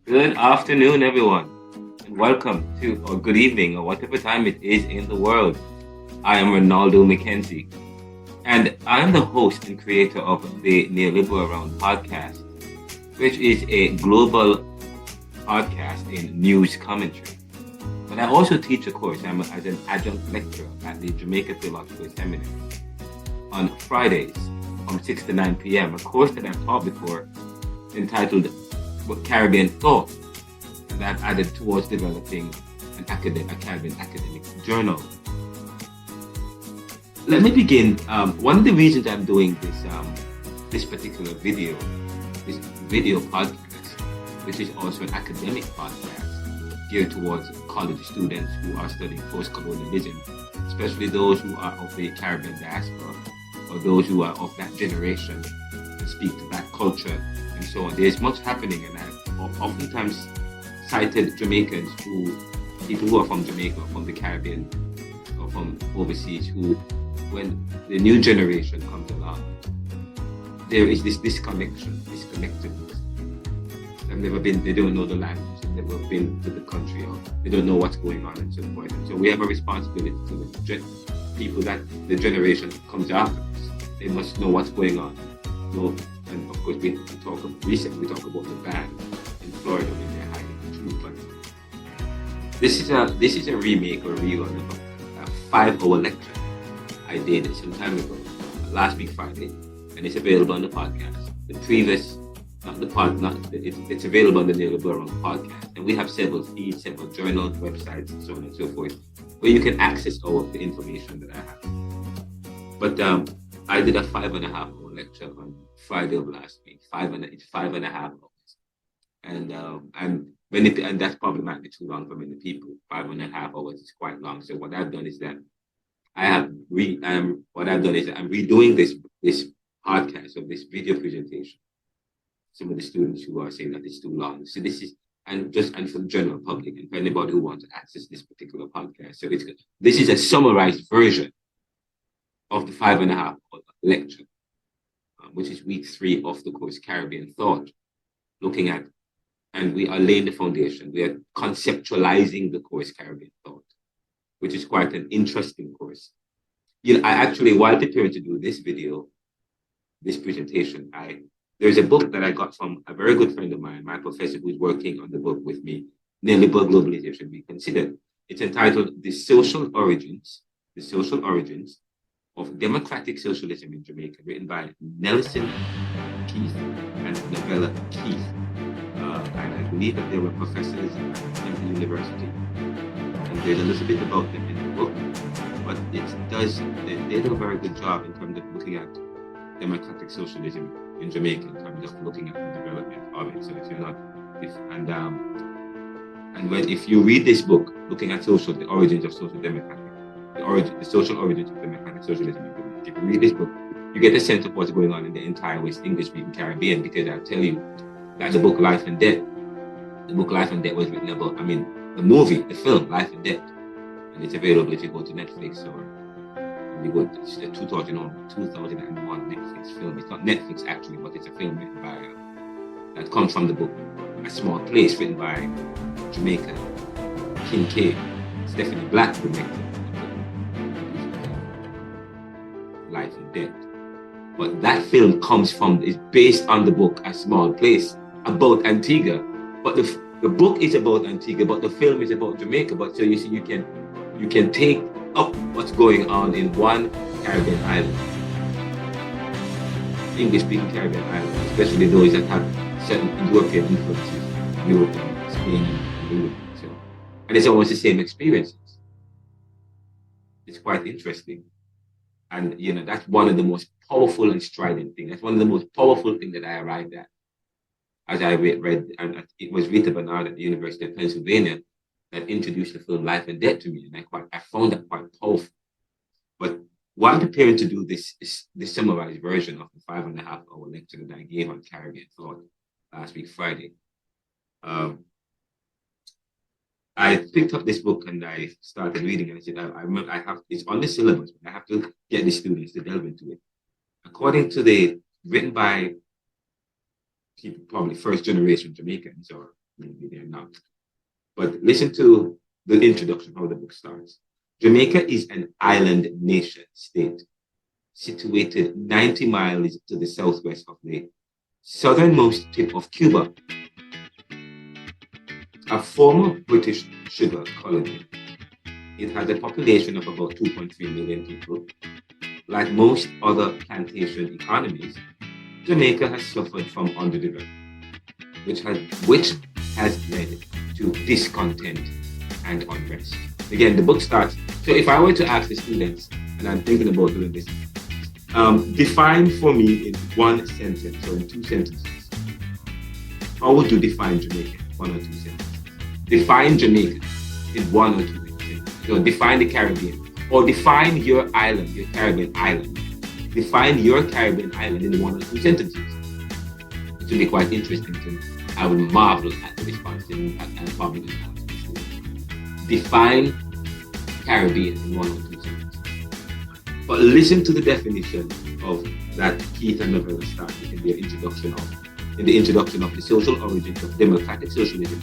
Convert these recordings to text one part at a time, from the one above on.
Good afternoon, everyone, and welcome to, or good evening, or whatever time it is in the world. I am Ronaldo McKenzie, and I am the host and creator of the Neoliberal Around podcast, which is a global podcast in news commentary. But I also teach a course. I'm as an adjunct lecturer at the Jamaica Theological Seminary on Fridays from 6 to 9 p.m., a course that I've taught before entitled Caribbean Thought, and I've added towards developing a Caribbean academic journal. Let me begin. One of the reasons I'm doing this particular this video podcast, which is also an academic podcast geared towards college students who are studying post-colonialism, especially those who are of the Caribbean diaspora or those who are of that generation and speak to that culture and so on. There's much happening, and I've oftentimes cited people who are from Jamaica or from the Caribbean or from overseas, who, when the new generation comes along, there is this disconnectedness. They've never been, they don't know the language, they've never been to the country, or they don't know what's going on and so forth. And so we have a responsibility to the people that the generation comes after us. They must know what's going on. So, and of course, recently we talk about the ban in Florida when they're hiding the truth. But this is a remake or rerun of a 5-hour lecture I did some time ago, last week Friday, and it's available on the podcast. The previous, not the pod, not it's available on the Neoliberal podcast, and we have several feeds, several journals, websites, and so on and so forth, where you can access all of the information that I have. But I did a 5.5-hour lecture on Friday of last week. It's 5.5 hours, and that's probably might be too long for many people. 5.5 hours is quite long. So what I've done is that I'm redoing this podcast or this video presentation. Some of the students who are saying that it's too long. So this is and for the general public and for anybody who wants to access this particular podcast. So this is a summarized version of the 5.5-hour lecture, which is week 3 of the course Caribbean Thought, looking at, and we are laying the foundation. We are conceptualizing the course Caribbean Thought, which is quite an interesting course. I actually, while preparing to do this presentation, there's a book that I got from a very good friend of mine, my professor who's working on the book with me, Neoliberal Globalization Reconsidered. It's entitled The Social Origins of Democratic Socialism in Jamaica, written by Nelson Keith and Novella Keith. And I believe that they were professors at the university. And there's a little bit about them in the book, but they do a very good job in terms of looking at democratic socialism in Jamaica, in terms of looking at the development of it. So if you're not, if you read this book, looking at the origins of social democratic, the social origins of democratic socialism, if you read this book, you get a sense of what's going on in the entire West English-speaking Caribbean, because I'll tell you that the book Life and Death was written about, the film Life and Death, and it's available if you go to Netflix or you go to the 2001 Netflix film. It's not Netflix actually, but it's a film written by that comes from the book A Small Place, written by Jamaica Kincaid. Stephanie Black directed Life and Death. But that film is based on the book A Small Place about Antigua. But the book is about Antigua, but the film is about Jamaica. But so you see, you can take up what's going on in one Caribbean island, English-speaking Caribbean island, especially those that have certain European influences, Europe, Spain, and England. So, and it's almost the same experiences. It's quite interesting. And, that's one of the most powerful and strident things. That's one of the most powerful things that I arrived at as I read, and it was Rita Bernard at the University of Pennsylvania that introduced the film Life and Death to me. And I found that quite powerful. But while preparing to do this summarized version of the 5.5-hour lecture that I gave on Caribbean Thought last week, Friday, I picked up this book and I started reading, and I said, I remember it's on the syllabus, but I have to get the students to delve into it. According to written by people, probably first generation Jamaicans or maybe they're not. But listen to the introduction, how the book starts. Jamaica is an island nation state situated 90 miles to the southwest of the southernmost tip of Cuba, a former British sugar colony. It has a population of about 2.3 million people. Like most other plantation economies, Jamaica has suffered from underdevelopment, which has led to discontent and unrest. Again, the book starts. So if I were to ask the students, and I'm thinking about doing this, define for me in one sentence or in two sentences. How would you define Jamaica? One or two sentences. Define Jamaica in one or two sentences. So define the Caribbean, or define your island, your Caribbean island. Define your Caribbean island in one or two sentences. It would be quite interesting to me. I would marvel at the response and probably just ask. Define Caribbean in one or two sentences. But listen to the definition of that Keith and Novella started in the introduction of the social origins of democratic socialism,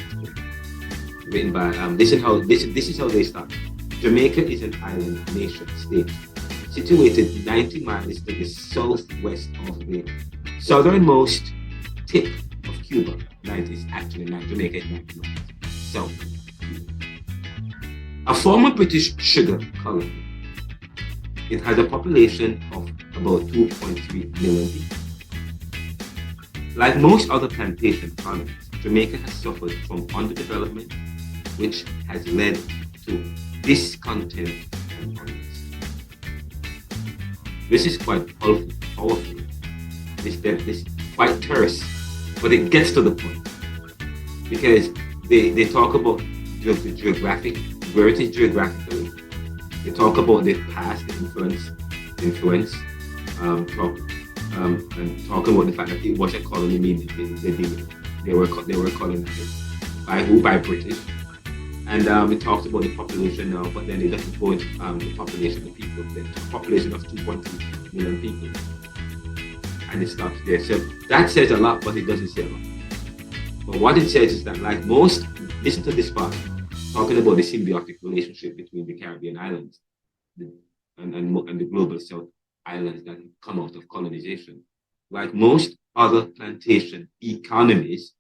written by this is how they start. Jamaica is an island nation state situated 90 miles to the southwest of the southernmost tip of Cuba. Is actually not Jamaica, is 90 miles south of Cuba. A former British sugar colony. It has a population of about 2.3 million people. Like most other plantation economies, Jamaica has suffered from underdevelopment, which has led to discontent and unrest. This is quite powerful. This is quite terse, but it gets to the point because they talk about the geographic, where it is geographically. They talk about the past, the influence, and talk about the fact that it was a colony, meaning they were colonized by who? By British. And it talks about the population now, but then it doesn't go into the population of people. The population of 2.2 million people. And it stops there. So that says a lot, but it doesn't say a lot. But what it says is that, like most, listen to this part, talking about the symbiotic relationship between the Caribbean islands and the global South islands that come out of colonization. Like most other plantation economies,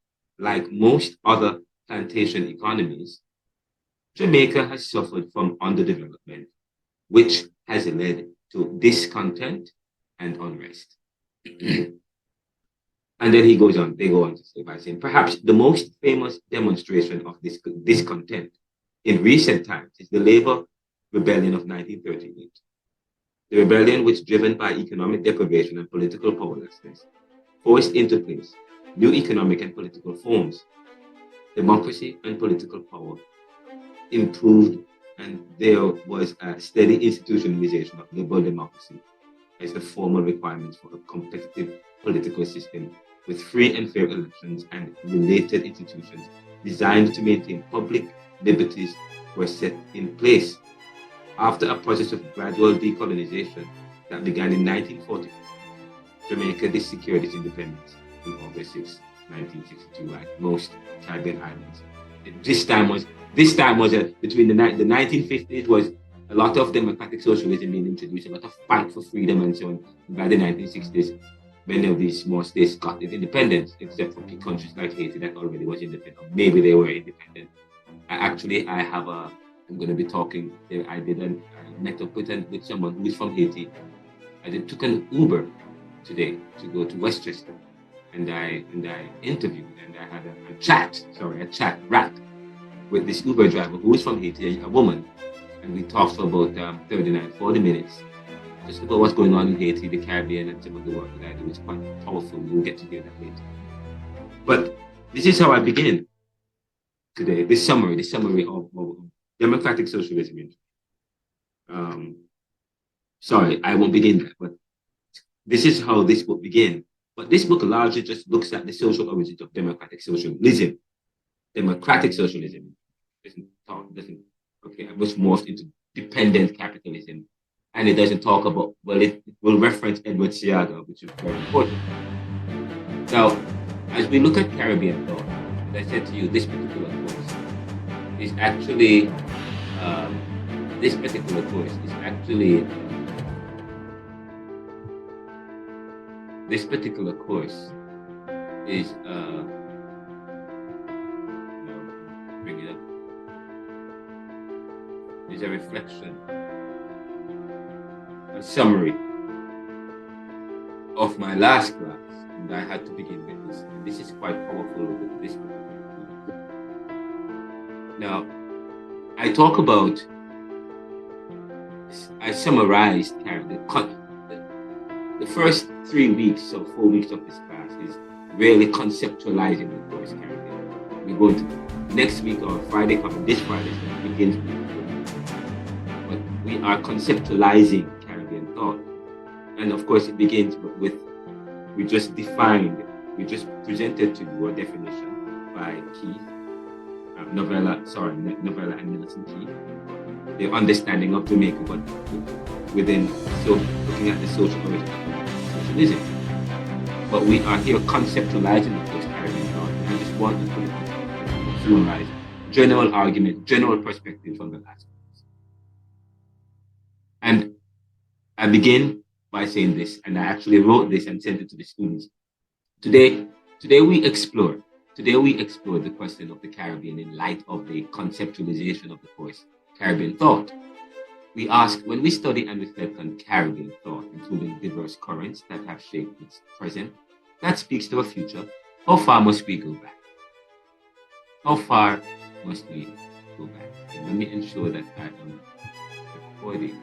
Jamaica has suffered from underdevelopment, which has led to discontent and unrest. And then they go on to say by saying, perhaps the most famous demonstration of this discontent in recent times is the labor rebellion of 1938. The rebellion, which driven by economic deprivation and political powerlessness, forced into place new economic and political forms. Democracy and political power improved, and there was a steady institutionalization of liberal democracy as the formal requirements for a competitive political system with free and fair elections and related institutions designed to maintain public liberties were set in place. After a process of gradual decolonization that began in 1940, Jamaica secured its independence on August 6, 1962, like most Caribbean islands. This time was between the 1950s was a lot of democratic socialism being introduced, a lot of fight for freedom and so on. By the 1960s, many of these small states got independence, except for countries like Haiti that already was independent. Maybe they were independent. I'm going to be talking. I met up with someone who is from Haiti. I took an Uber today to go to Westchester, and I interviewed and I had a chat with this Uber driver who is from Haiti, a woman, and we talked for about 40 minutes, just about what's going on in Haiti, the Caribbean, and some of the work that I do. It's quite powerful. You'll get to hear that later. But this is how I begin today. This summary of democratic socialism. Sorry, I won't begin that, but this is how this book began. But this book largely just looks at the social origins of democratic socialism. Democratic socialism which morphed into dependent capitalism. And it doesn't talk about, it will reference Edward Seaga, which is very important. Now, as we look at Caribbean law, as I said to you, this particular course is actually this particular course is actually this particular course is bring it up, is a reflection, a summary of my last class, and I had to begin with this. And this is quite powerful with this particular class. Now, I talk about, I summarized the first 3 weeks or 4 weeks of this class is really conceptualizing the course Caribbean. We're going to next week or Friday coming, this Friday begins with, but we are conceptualizing Caribbean thought. And of course it begins with, we just presented to you a definition by Keith, Novella and Nelson Keith, the understanding of Jamaica, but within, so looking at the social origin of socialism. But we are here conceptualizing the post-Caribbean thought. And I just want to put it summarize general argument, general perspective from the last class. And I begin by saying this, and I actually wrote this and sent it to the students. Today we explore the question of the Caribbean in light of the conceptualization of the course Caribbean thought. We ask, when we study and reflect on Caribbean thought, including diverse currents that have shaped its present, that speaks to a future, how far must we go back? How far must we go back? And let me ensure that I am recording.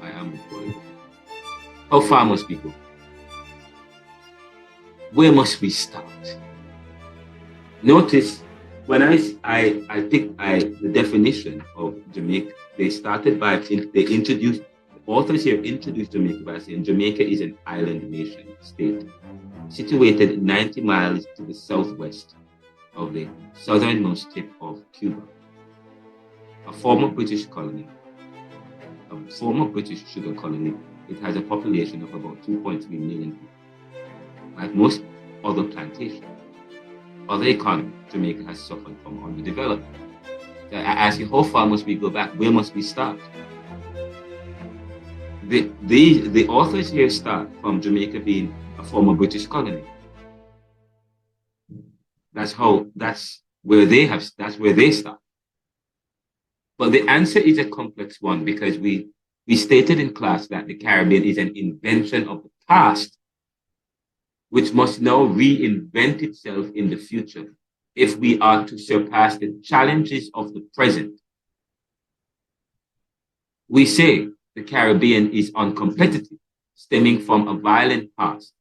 I am recording. How far must we go? Where must we start? Notice when I picked the definition of Jamaica, they introduced, the authors here introduced Jamaica by saying Jamaica is an island nation state situated 90 miles to the southwest of the southernmost tip of Cuba, a former British colony, a former British sugar colony. It has a population of about 2.3 million people. Like most other plantations, other economies, Jamaica has suffered from underdevelopment. So I ask you, how far must we go back? Where must we start? The authors here start from Jamaica being a former British colony. That's where they start. But the answer is a complex one, because we stated in class that the Caribbean is an invention of the past, which must now reinvent itself in the future if we are to surpass the challenges of the present. We say the Caribbean is uncompetitive, stemming from a violent past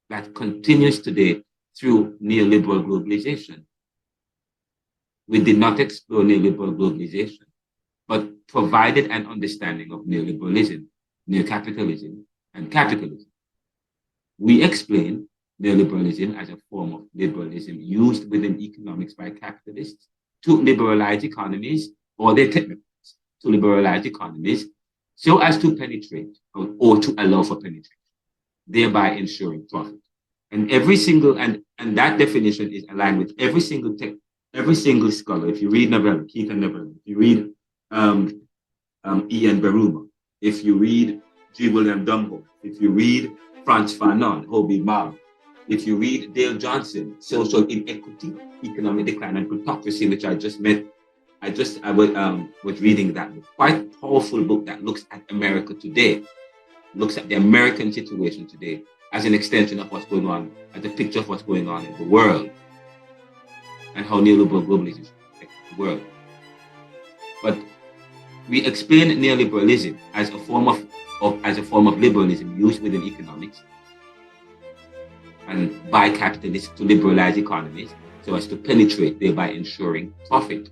that continues today through neoliberal globalization. We did not explore neoliberal globalization, but provided an understanding of neoliberalism, neocapitalism, and capitalism. We explain neoliberalism as a form of liberalism used within economics by capitalists to liberalize economies, or their techniques to liberalize economies so as to penetrate or to allow for penetration, thereby ensuring profit. And and that definition is aligned with every single scholar. If you read Novella, Keith and Novella, if you read Ian Beruma, if you read G. William Dumbo, if you read Frantz Fanon, Hobie Mab, if you read Dale Johnson, Social Inequity, Economic Decline and Plutocracy, which I was reading that book. Quite powerful book that looks at America today, looks at the American situation today as an extension of what's going on, as a picture of what's going on in the world, and how neoliberal globalization affects the world. But we explain neoliberalism as a form of liberalism used within economics and by capitalists to liberalize economies so as to penetrate, thereby ensuring profit.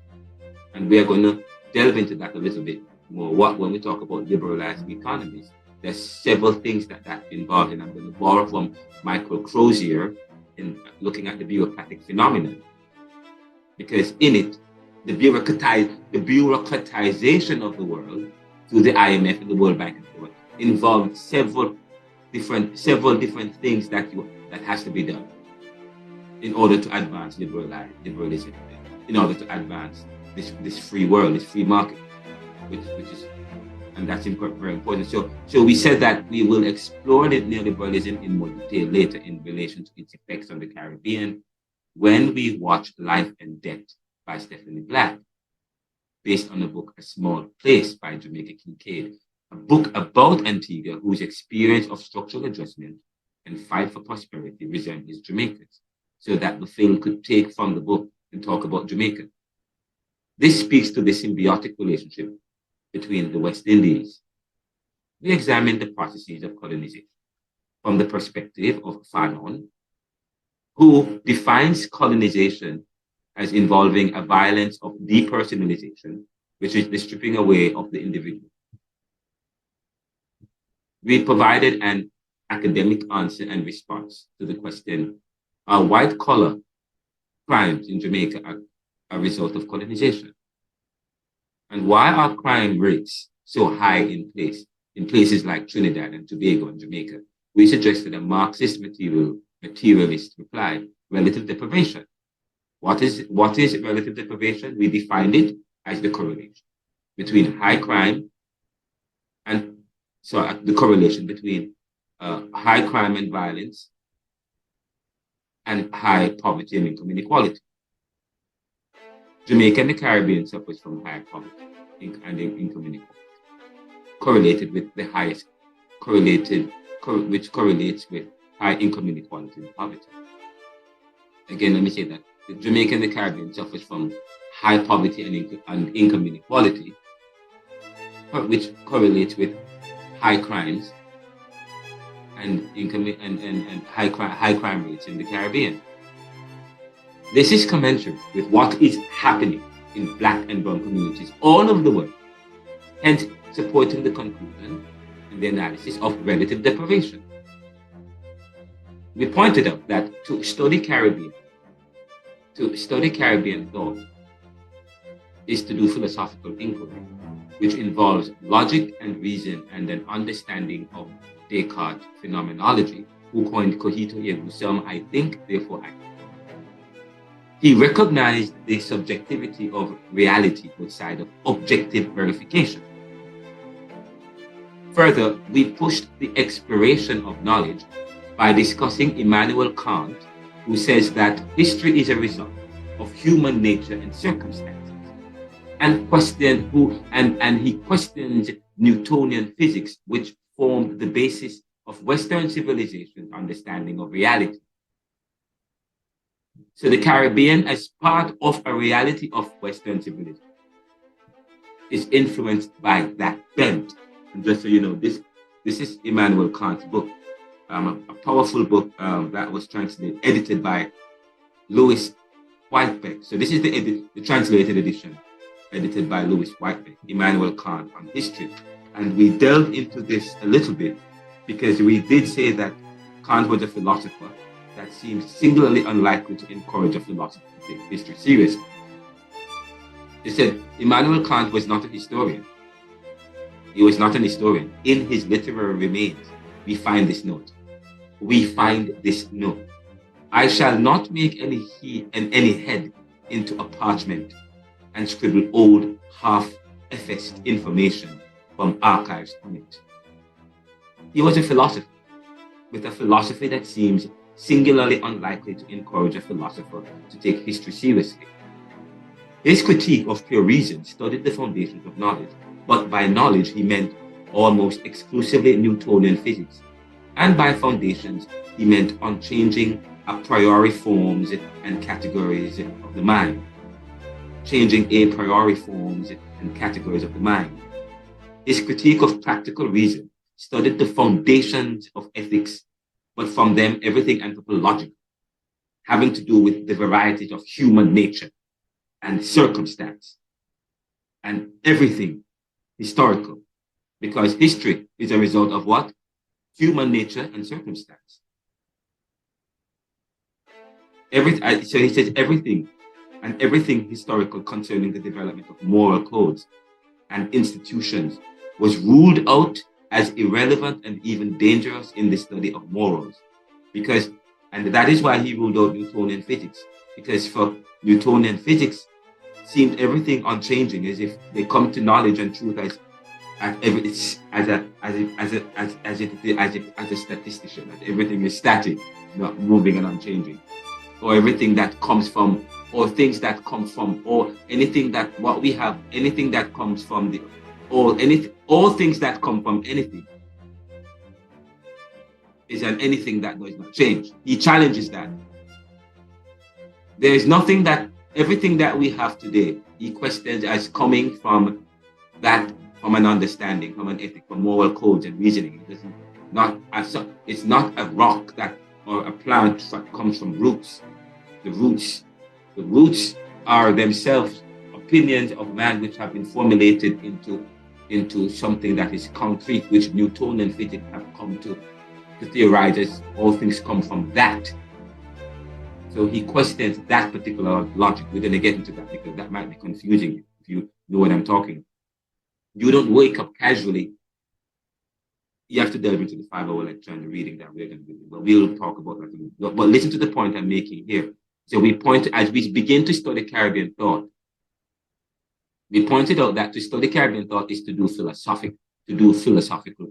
And we are going to delve into that a little bit more. When we talk about liberalizing economies, there's several things that involved, and I'm going to borrow from Michael Crozier in looking at the bureaucratic phenomenon, because in it, the bureaucratization of the world through the IMF and the World Bank and the world involved several several different things that has to be done in order to advance liberalism, in order to advance this free world, this free market, which is, and that's very important. So we said that we will explore the neoliberalism in more detail later in relation to its effects on the Caribbean when we watch Life and Death by Stephanie Black, based on the book A Small Place by Jamaica Kincaid, a book about Antigua whose experience of structural adjustment and fight for prosperity resembles Jamaica's, so that the film could take from the book and talk about Jamaica. This speaks to the symbiotic relationship between the West Indies. We examine the processes of colonization from the perspective of Fanon, who defines colonization as involving a violence of depersonalization, which is the stripping away of the individual. We provided an academic answer and response to the question, are white-collar crimes in Jamaica a result of colonization? And why are crime rates so high in places like Trinidad and Tobago and Jamaica? We suggested a Marxist materialist reply, relative deprivation. What is relative deprivation? We defined it as the correlation between high crime and the correlation between high crime and violence and high poverty and income inequality. Jamaica and the Caribbean suffers from high poverty and income inequality, correlated with the highest which correlates with high income inequality and poverty. Again, let me say that the Jamaica and the Caribbean suffers from high poverty and income inequality, which correlates with high crimes and income and high crime rates in the Caribbean. This is commensurate with what is happening in Black and brown communities all over the world, hence supporting the conclusion and the analysis of relative deprivation. We pointed out that to study Caribbean thought is to do philosophical inquiry, which involves logic and reason and an understanding of Descartes' phenomenology, who coined cogito ergo sum, I think, therefore I. He recognized the subjectivity of reality outside of objective verification. Further, we pushed the exploration of knowledge by discussing Immanuel Kant, who says that history is a result of human nature and circumstances, and he questions Newtonian physics, which formed the basis of Western civilization's understanding of reality. So the Caribbean, as part of a reality of Western civilization, is influenced by that bent. And just so you know, this is Immanuel Kant's book, a powerful book that was edited by Louis Whitebeck. So this is the translated edition, edited by Louis Whitebeck, Immanuel Kant on history. And we delved into this a little bit because we did say that Kant was a philosopher that seems singularly unlikely to encourage a philosopher to take history seriously. He said Immanuel Kant was not a historian. He was not an historian. In his literary remains, we find this note. I shall not make any head into a parchment and scribble old, half-effaced information from archives on it. He was a philosopher, with a philosophy that seems singularly unlikely to encourage a philosopher to take history seriously. His critique of pure reason studied the foundations of knowledge, but by knowledge he meant almost exclusively Newtonian physics, and by foundations he meant unchanging a priori forms and categories of the mind. Changing a priori forms and categories of the mind. His critique of practical reason studied the foundations of ethics, but from them everything anthropological, having to do with the varieties of human nature and circumstance, and everything historical, because history is a result of what? Human nature and circumstance. So he says everything historical concerning the development of moral codes and institutions was ruled out as irrelevant and even dangerous in the study of morals. And that is why he ruled out Newtonian physics, because for Newtonian physics seemed everything unchanging, as if they come to knowledge and truth as a statistician, that everything is static, not moving and unchanging, or everything that comes from, or things that come from, or anything that what we have, anything that comes from the, all things that come from anything is an anything that does not change. He challenges that. There is nothing that, everything that we have today, he questions as coming from that, from an understanding, from an ethic, from moral codes and reasoning. It's not a rock that, or a plant that comes from roots. The roots are themselves opinions of man which have been formulated into something that is concrete, which Newtonian physics have come to theorize as all things come from that. So he questions that particular logic. We're going to get into that because that might be confusing if you know what I'm talking. You don't wake up casually. You have to delve into the 5-hour lecture and the reading that we're going to do. But we'll talk about that. But listen to the point I'm making here. So we as we begin to study Caribbean thought, we pointed out that to study Caribbean thought is to do philosophical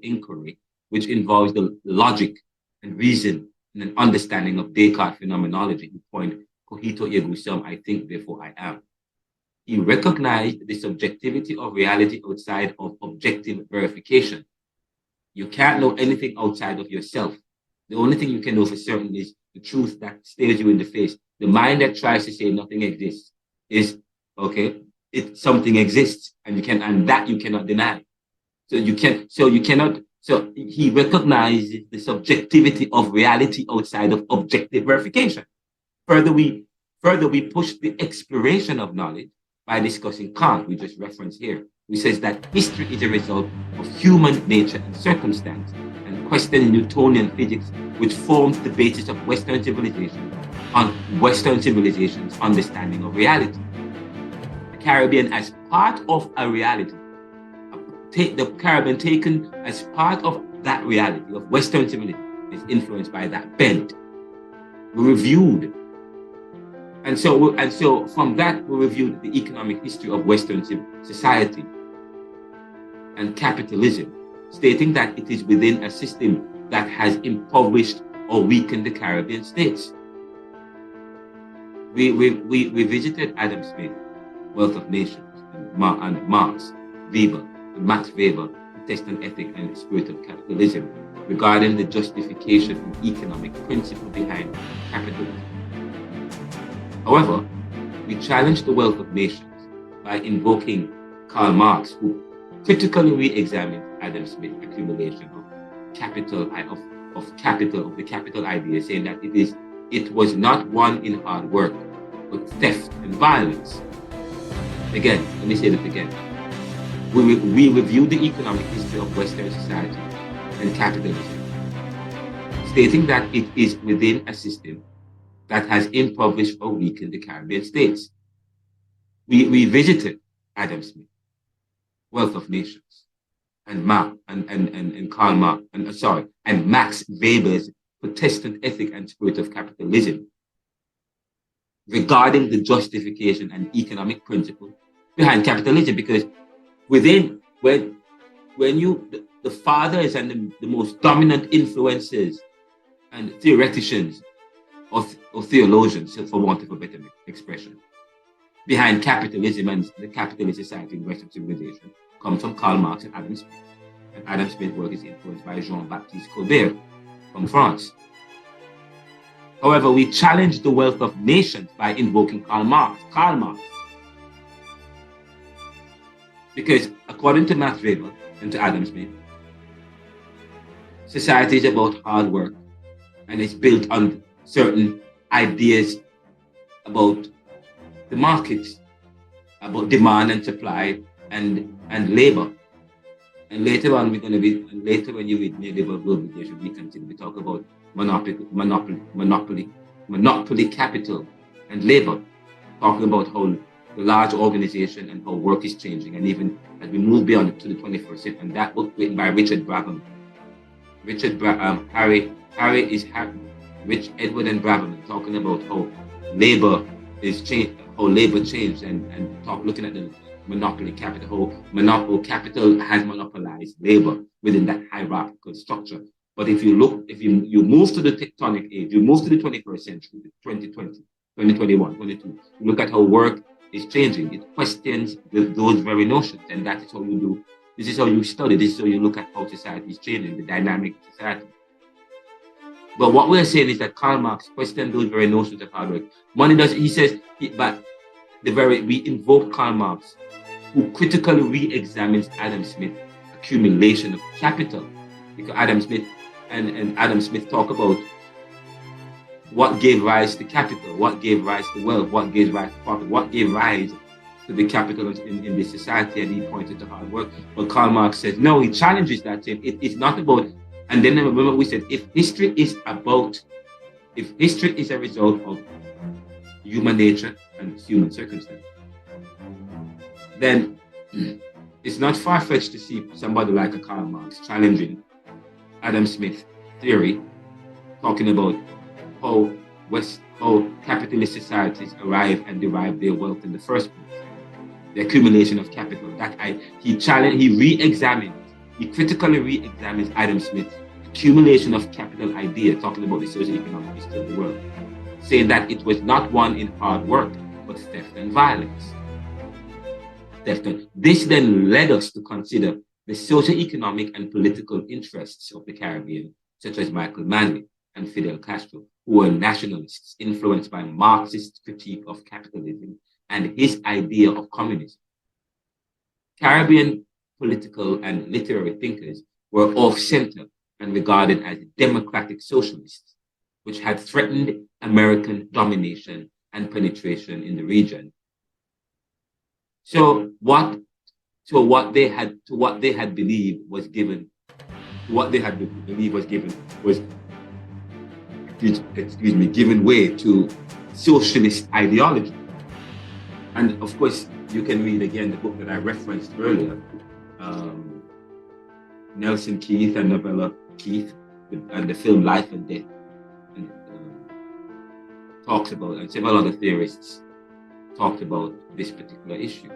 inquiry, which involves the logic and reason and an understanding of Descartes' phenomenology. The point, cogito ergo sum, I think, therefore I am. He recognized the subjectivity of reality outside of objective verification. You can't know anything outside of yourself. The only thing you can know for certain is the truth that stares you in the face. The mind that tries to say nothing exists is, okay, something exists, and that you cannot deny. So he recognizes the subjectivity of reality outside of objective verification. Further, we push the exploration of knowledge by discussing Kant, we just referenced here, who says that history is a result of human nature and circumstance, and questioning Newtonian physics, which forms the basis of Western civilization, on Western civilization's understanding of reality. The Caribbean as part of a reality, the Caribbean taken as part of that reality of Western civilization is influenced by that bent. We reviewed, and so from that we reviewed the economic history of Western society and capitalism, stating that it is within a system that has impoverished or weakened the Caribbean states. We visited Adam Smith, Wealth of Nations, and Marx, Weber, Max Weber, Protestant Ethic and the Spirit of Capitalism, regarding the justification and economic principle behind capitalism. However, we challenged the Wealth of Nations by invoking Karl Marx, who critically re-examined Adam Smith's accumulation of the capital idea, saying that it was not won in hard work, but theft and violence. Again, let me say that again. We reviewed the economic history of Western society and capitalism, stating that it is within a system that has impoverished or weakened the Caribbean states. We visited Adam Smith, Wealth of Nations, and Karl Marx, and Max Weber's Protestant Ethic and Spirit of Capitalism, regarding the justification and economic principle behind capitalism, because when the fathers and the most dominant influences and theoreticians or theologians, for want of a better expression, behind capitalism and the capitalist society in Western civilization comes from Karl Marx and Adam Smith. And Adam Smith's work is influenced by Jean-Baptiste Colbert from France. However, we challenged the Wealth of Nations by invoking Karl Marx. Because according to Max Weber and to Adam Smith, society is about hard work, and it's built on certain ideas about the markets, about demand and supply and labor. And later on, when you read neoliberal globalization, we talk about monopoly capital and labor, talking about how the large organization and how work is changing, and even as we move beyond to the 21st century. And that book written by Richard Braverman. Rich Edward and Braverman, talking about how labor is changed, how labor changed, and looking at the monopoly capital, how capital has monopolized labor within that hierarchical structure. But if you move to the tectonic age, you move to the 21st century, 2020, 2021, 22, you look at how work is changing. It questions those very notions, and that is how you do. This is how you study. This is how you look at how society is changing, the dynamic of society. But what we're saying is that Karl Marx questioned those very notions of hard work. We invoke Karl Marx, who critically re-examines Adam Smith's accumulation of capital. Because Adam Smith talk about what gave rise to capital, what gave rise to wealth, what gave rise to profit, what gave rise to the capital in this society, and he pointed to hard work. But Karl Marx says, no, he challenges that. It's not about, and then remember we said, if history is a result of human nature and human circumstance, then it's not far-fetched to see somebody like a Karl Marx challenging Adam Smith's theory, talking about how capitalist societies arrive and derive their wealth in the first place, the accumulation of capital. He critically re-examines Adam Smith's accumulation of capital idea, talking about the socio-economic history of the world, saying that it was not won in hard work, but theft and violence. This then led us to consider the socio-economic and political interests of the Caribbean, such as Michael Manley and Fidel Castro, who were nationalists influenced by Marxist critique of capitalism and his idea of communism. Caribbean political and literary thinkers were off-center and regarded as democratic socialists, which had threatened American domination and penetration in the region. So what they had believed was given given way to socialist ideology. And of course, you can read again the book that I referenced earlier, Nelson Keith and Novella Keith, and the film Life and Death, and talks about, and several other theorists talked about this particular issue.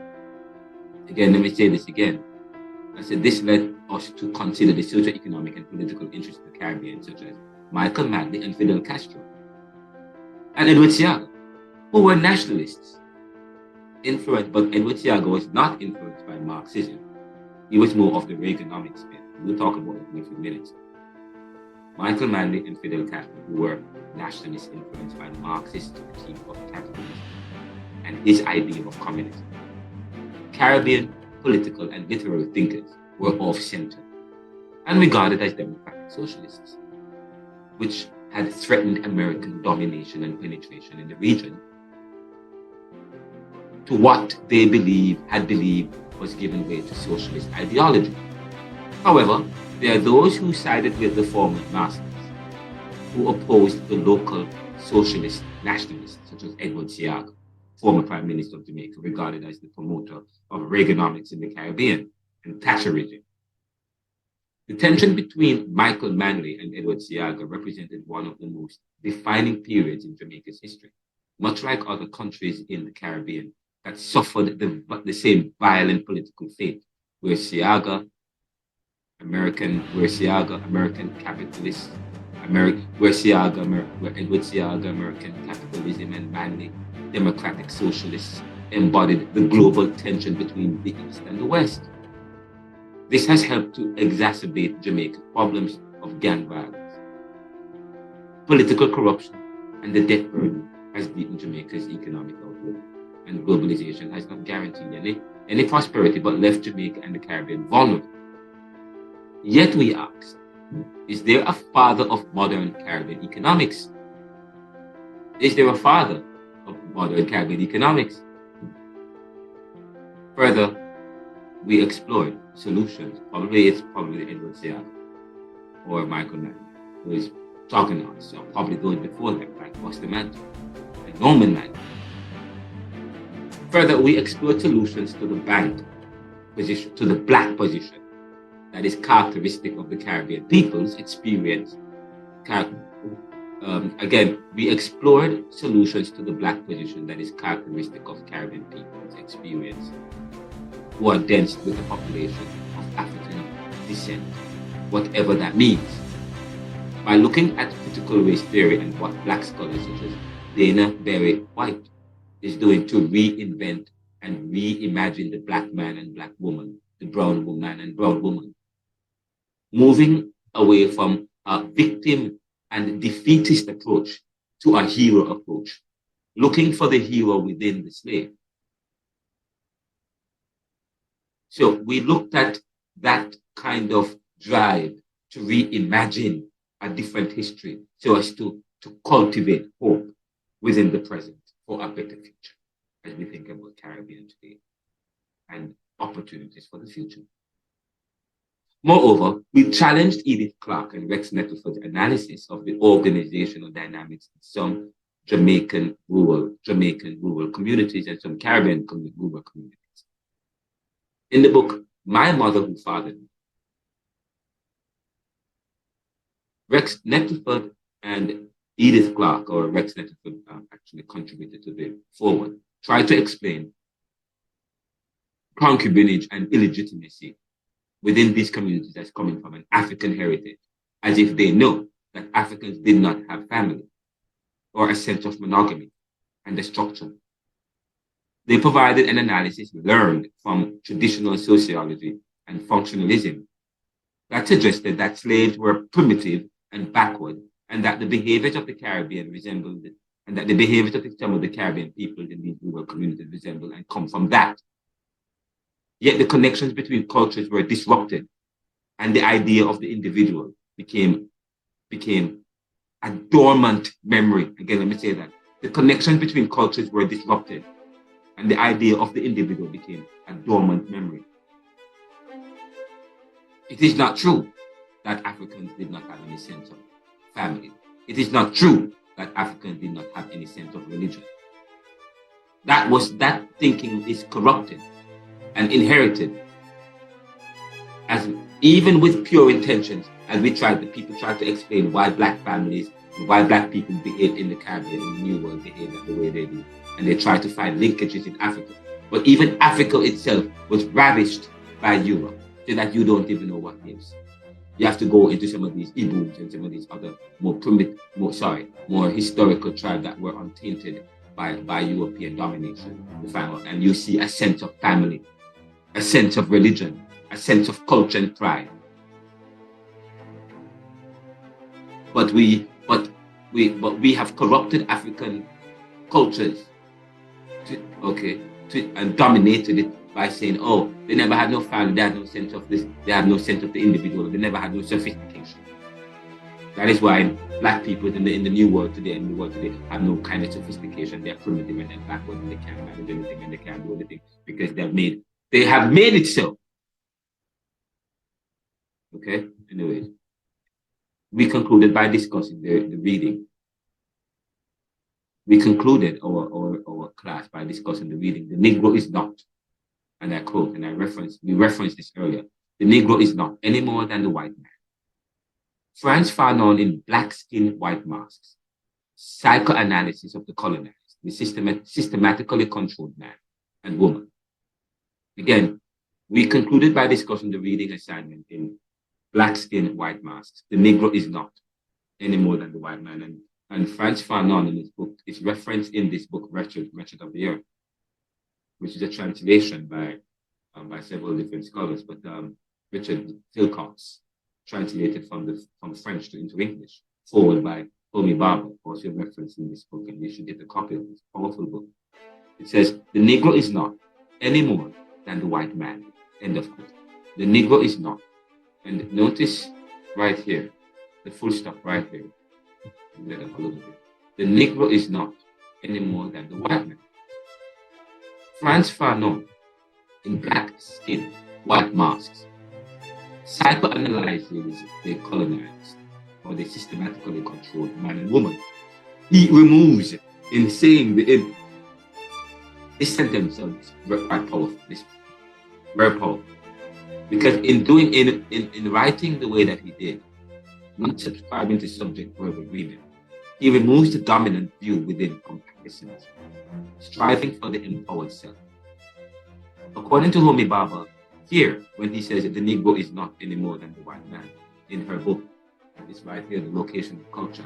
Again, let me say this again. I said this led us to consider the socio-economic and political interests of the Caribbean, such as Michael Manley and Fidel Castro, and Edward Seaga, who were nationalists. But Edward Seaga was not influenced by Marxism. He was more of the Reaganomics bit. We'll talk about it in a few minutes. Michael Manley and Fidel Castro, who were nationalists influenced by Marxist critique of capitalism and his idea of communism. Caribbean political and literary thinkers were off-center and regarded as democratic socialists, which had threatened American domination and penetration in the region to what they had believed was giving way to socialist ideology. However, there are those who sided with the former Nazis, who opposed the local socialist nationalists, such as Edward Seaga, former Prime Minister of Jamaica, regarded as the promoter of Reaganomics in the Caribbean and Thatcherism. The tension between Michael Manley and Edward Seaga represented one of the most defining periods in Jamaica's history, much like other countries in the Caribbean that suffered the same violent political fate, where Edward Seaga, American capitalism, and Manley, democratic socialists, embodied the global tension between the East and the West. This has helped to exacerbate Jamaica's problems of gang violence. Political corruption and the debt burden has deepened Jamaica's economic outlook, and globalization has not guaranteed any prosperity but left Jamaica and the Caribbean vulnerable. Yet we ask, is there a father of modern Caribbean economics? Is there a father of modern Caribbean economics? Further, we explored solutions. It's probably Edward Seaga or Michael Manley, who is talking to us, or probably those before them, like Buster Manton and Norman Manley. Further, we explored solutions to the black position that is characteristic of the Caribbean people's experience. Again, we explored solutions to the black position that is characteristic of Caribbean people's experience, who are dense with a population of African descent, whatever that means. By looking at critical race theory and what black scholars such as Dana Berry White is doing to reinvent and reimagine the black man and black woman, the brown woman and brown woman, moving away from a victim and defeatist approach to a hero approach, looking for the hero within the slave. So we looked at that kind of drive to reimagine a different history so as to cultivate hope within the present for a better future as we think about Caribbean today and opportunities for the future. Moreover, we challenged Edith Clarke and Rex Nettleford's analysis of the organizational dynamics in some Jamaican rural communities and some Caribbean rural communities. In the book, My Mother Who Fathered Me, Rex Nettleford and Edith Clarke, or Rex Nettleford actually contributed to the foreword, tried to explain concubinage and illegitimacy within these communities as coming from an African heritage, as if they know that Africans did not have family or a sense of monogamy and the structure. They provided an analysis learned from traditional sociology and functionalism that suggested that slaves were primitive and backward, and that the behaviors of the Caribbean resembled it, and that the behaviors of some of the Caribbean people in these rural communities resemble and come from that. Yet the connections between cultures were disrupted, and the idea of the individual became a dormant memory. Again, let me say that. The connections between cultures were disrupted, and the idea of the individual became a dormant memory. It is not true that Africans did not have any sense of family. It is not true that Africans did not have any sense of religion. That thinking is corrupted and inherited, as even with pure intentions, as people tried to explain why black families, why black people behave in the Caribbean, in the New World, behave the way they do, and they tried to find linkages in Africa. But even Africa itself was ravished by Europe, so that you don't even know what gives. You have to go into some of these Igbos and some of these other more historical tribes that were untainted by European domination to find out, and you see a sense of family, a sense of religion, a sense of culture and pride. But we have corrupted African cultures and dominated it by saying, oh, they never had no family, they had no sense of this, they had no sense of the individual, they never had no sophistication. That is why black people in the new world today, have no kind of sophistication. They're primitive and they're backward and they can't manage anything and they can't do anything because they have made it so. Okay, anyways. We concluded by discussing the reading. We concluded our class by discussing the reading. The Negro is not, and I quote, and we referenced this earlier, the Negro is not any more than the white man. Franz Fanon in Black Skin, White Masks, Psychoanalysis of the Colonized, the systematically controlled man and woman. Again, we concluded by discussing the reading assignment in Black Skin, White Masks. The Negro is not any more than the white man. And Franz Fanon in his book is referenced in this book, Wretched of the Earth, which is a translation by several different scholars, but Richard Philcox translated from French into English, forward by Homi Baba, also referenced in this book, and you should get a copy of this powerful book. It says, the Negro is not any more than the white man, end of quote. The Negro is not. And notice right here, the full stop right here. Let up a little bit. The Negro is not any more than the white man. Franz Fanon, in Black Skin, White Masks, psychoanalyzes the colonized or the systematically controlled man and woman. He removes, in saying This sentence is very powerful. This very powerful. Because in writing the way that he did, not subscribing to subject verb agreement, he removes the dominant view within comparisons, striving for the empowered self. According to Homi Bhabha, here, when he says that the Negro is not any more than the white man, in her book, it's right here, The Location of Culture.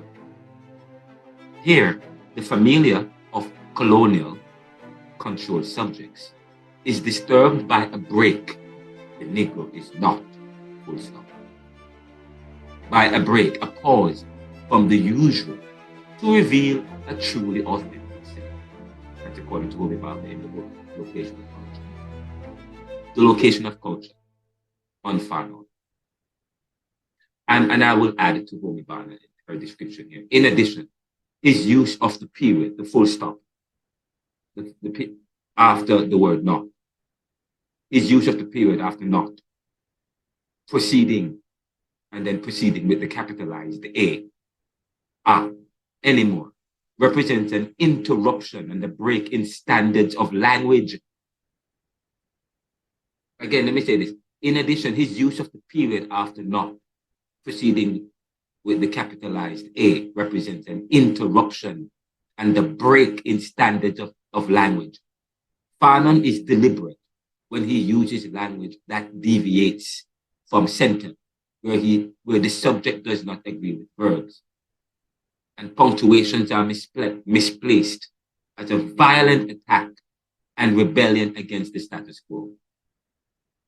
Here, the familia of colonial controlled subjects is disturbed by a break. The Negro is not, full stop. By a break, a pause from the usual to reveal a truly authentic self. That's according to Homi Bhabha in the book, Location of Culture. The Location of Culture on Fanon. And I will add it to Homi Bhabha in her description here. In addition, his use of the period, the full stop, after the word not. His use of the period after not. Proceeding, and then proceeding with the capitalized A. Anymore. Represents an interruption and a break in standards of language. Again, let me say this. In addition, his use of the period after not, proceeding with the capitalized A, represents an interruption and a break in standards of language. Fanon is deliberate when he uses language that deviates from sentence, where the subject does not agree with verbs. And punctuations are misplaced as a violent attack and rebellion against the status quo.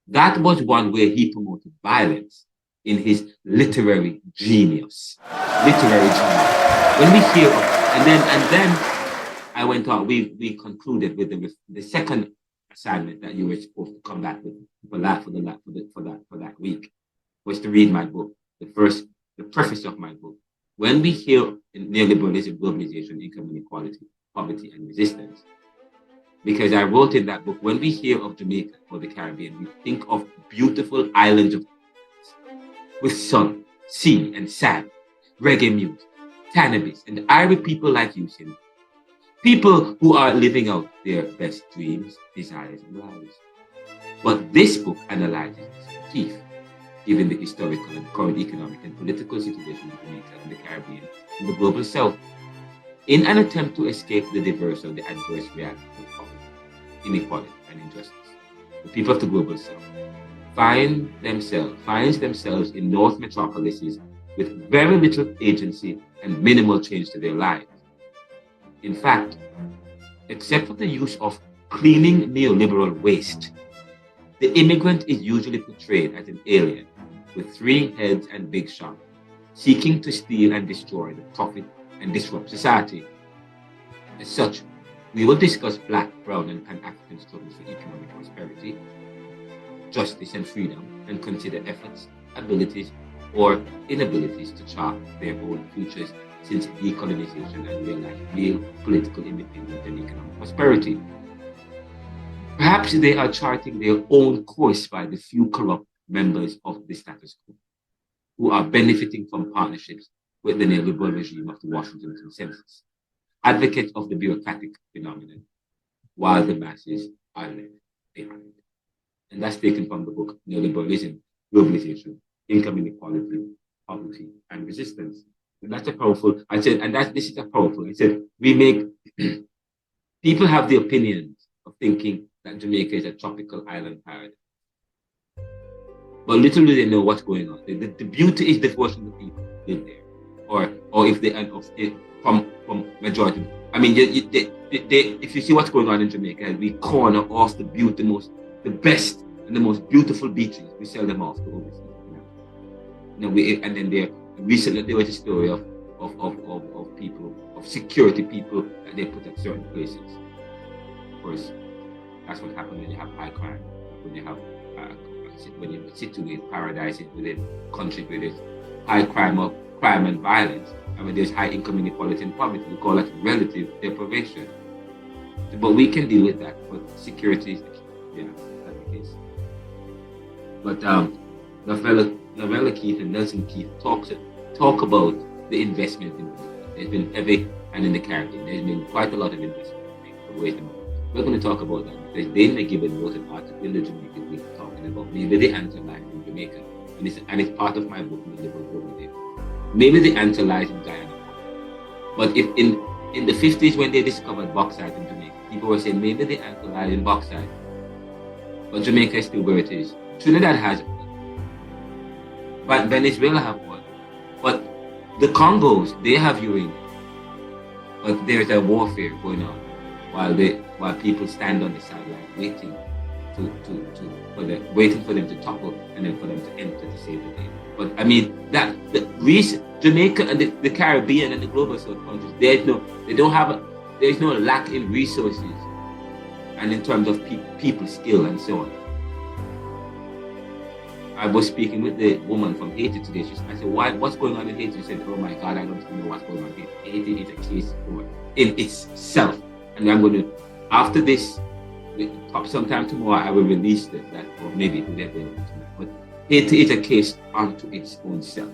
That was one way he promoted violence in his literary genius. When we hear, and then I went on. We concluded with the second assignment that you were supposed to come back with for that week was to read my book, the preface of my book. When we hear in neoliberalism, globalization, income inequality, poverty, and resistance, because I wrote in that book, when we hear of Jamaica or the Caribbean, we think of beautiful islands with sun, sea, and sand, reggae music, cannabis, and Irish people like you, Cindy. People who are living out their best dreams, desires, and lives. But this book analyzes this motif, given the historical and current economic and political situation of Jamaica and the Caribbean and the global South, in an attempt to escape the diverse or the adverse realities of poverty, inequality, and injustice. The people of the global South finds themselves in North metropolises with very little agency and minimal change to their lives. In fact, except for the use of cleaning neoliberal waste, the immigrant is usually portrayed as an alien with 3 heads and big shop, seeking to steal and destroy the profit and disrupt society. As such, we will discuss Black, Brown, and Pan-African struggles for economic prosperity, justice, and freedom, and consider efforts, abilities, or inabilities to chart their own futures since decolonization and realize real political independence and economic prosperity. Perhaps they are charting their own course by the few corrupt members of the status quo, who are benefiting from partnerships with the neoliberal regime of the Washington Consensus, advocates of the bureaucratic phenomenon, while the masses are left behind. And that's taken from the book Neoliberalism, Globalization, Income Inequality, Poverty, and Resistance. And that's a powerful, I said, and this is a powerful, I said, we make, people have the opinions of thinking that Jamaica is a tropical island paradise. But little do they know what's going on. The beauty is the portion of the people live there. Or if they end up from majority. I mean, if you see what's going on in Jamaica, we corner off the the best and the most beautiful beaches. We sell them off to overseas. And then recently there was a story of people, of security people that they put at certain places. Of course, that's what happens when you have high crime, when you have when you situate paradises within countries where there's high crime and violence, and when there's high income inequality and poverty. We call that relative deprivation. But we can deal with that. But security is the key. That's the case. But Novella Keith and Nelson Keith talk about the investment in Jamaica. There's been heavy, and in the Caribbean, there's been quite a lot of investment in Jamaica. We're going to talk about that because they may give a noted article in the Jamaican Week talking about maybe the anti-life in Jamaica. And it's part of my book, The Liberal Woman. Maybe the anti-life in Guyana. But if in the 50s when they discovered bauxite in Jamaica, people were saying maybe the anti-life in bauxite. But Jamaica is still where it is. Trinidad has oil. But Venezuela have oil. But the Congos, they have uranium. But there's a warfare going on while people stand on the sideline waiting waiting for them to topple and then for them to enter to save the day. But I mean that the Jamaica and the Caribbean and the global South countries, there's no lack in resources and in terms of people's skill and so on. I was speaking with the woman from Haiti today. I said, what's going on in Haiti? She said, oh my God, I don't know what's going on in Haiti. Haiti is a case in itself. And I'm going to, after this, sometime tomorrow, I will release that, or maybe it will be available tonight. But Haiti is a case unto its own self.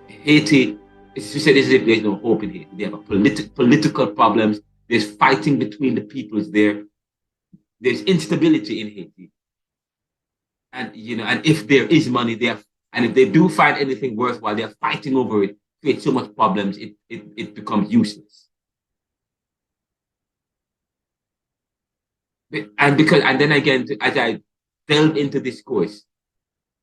Haiti, she said, as if there's no hope in Haiti. They have political problems. There's fighting between the peoples there. There's instability in Haiti. And and if there is money there, and if they do find anything worthwhile, they're fighting over it, creates so much problems, it becomes useless. And then again, as I delve into this course,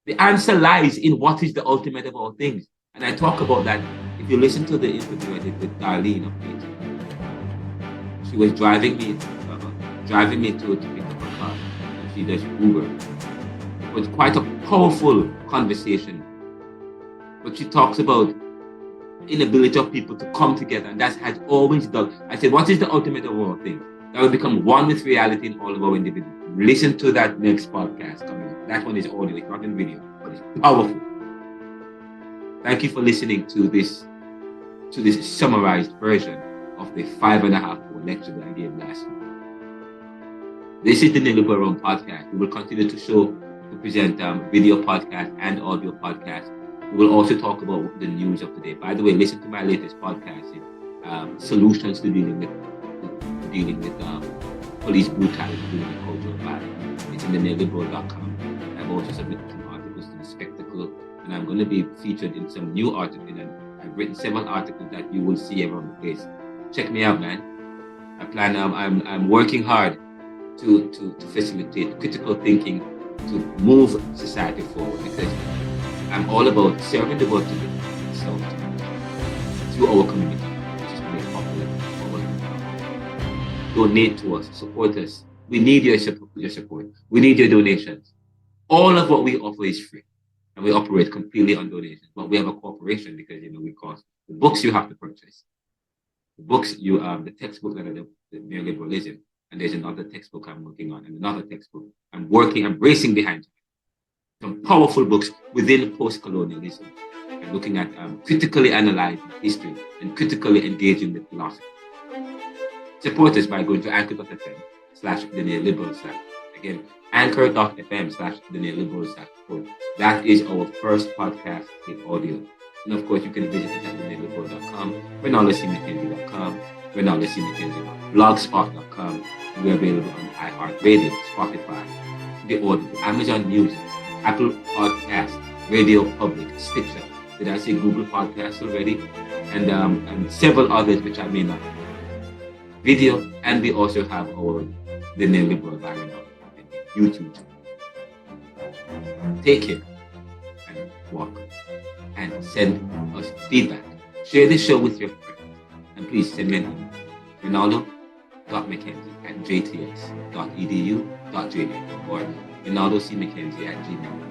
the answer lies in what is the ultimate of all things. And I talk about that. If you listen to the interview I did with Darlene of Haiti, she was driving me to pick up her car, and she does Uber. It was quite a powerful conversation. But she talks about inability of people to come together, and that has always done. I said, what is the ultimate of all things? That will become one with reality in all of our individuals. Listen to that next podcast coming up. That one is audio, it's not in video, but it's powerful. Thank you for listening to this summarized version of the 5.5-hour lecture that I gave last week. This is the Neoliberal podcast. We will continue to present video podcast and audio podcast. We will also talk about the news of the day. By the way, listen to my latest podcast, Solutions to Dealing with police brutality during the cultural violence. It's in the neoliberal.com. I've also submitted some articles to the Spectacle, and I'm going to be featured in some new articles. And I've written several articles that you will see around the place. Check me out, man. I plan. I'm working hard to facilitate critical thinking to move society forward, because I'm all about serving the world to itself through our community, which is very popular. Donate to us, support us. We need your support. We need your donations. All of what we offer is free, and we operate completely on donations. But we have a corporation because we cost. The books you have to purchase. The books the textbook that are the neoliberalism. And there's another textbook I'm working on, and another textbook I'm racing behind. Some powerful books within post-colonialism, and looking at critically analyzing history and critically engaging with philosophy. Support us by going to anchor.fm/theneoliberal. Again, anchor.fm/theneoliberal. That is our first podcast in audio. And of course, you can visit us at theneoliberal.com, RenaldoCMcKenzie.com, RenaldoCMcKenzie.blogspot.com. We're available on iHeartRadio, Spotify, the Audible, Amazon Music, Apple Podcasts, Radio Public, Stitcher. Did I say Google Podcasts already? And several others which I may not have. Video, and we also have the Neoliberal Environment on YouTube. Take care and welcome, and send us feedback. Share this show with your friends, and please send me an email. Ronaldo.mckenzie@jtx.edu.jn or RenaldoCMcKenzie@gmail.com.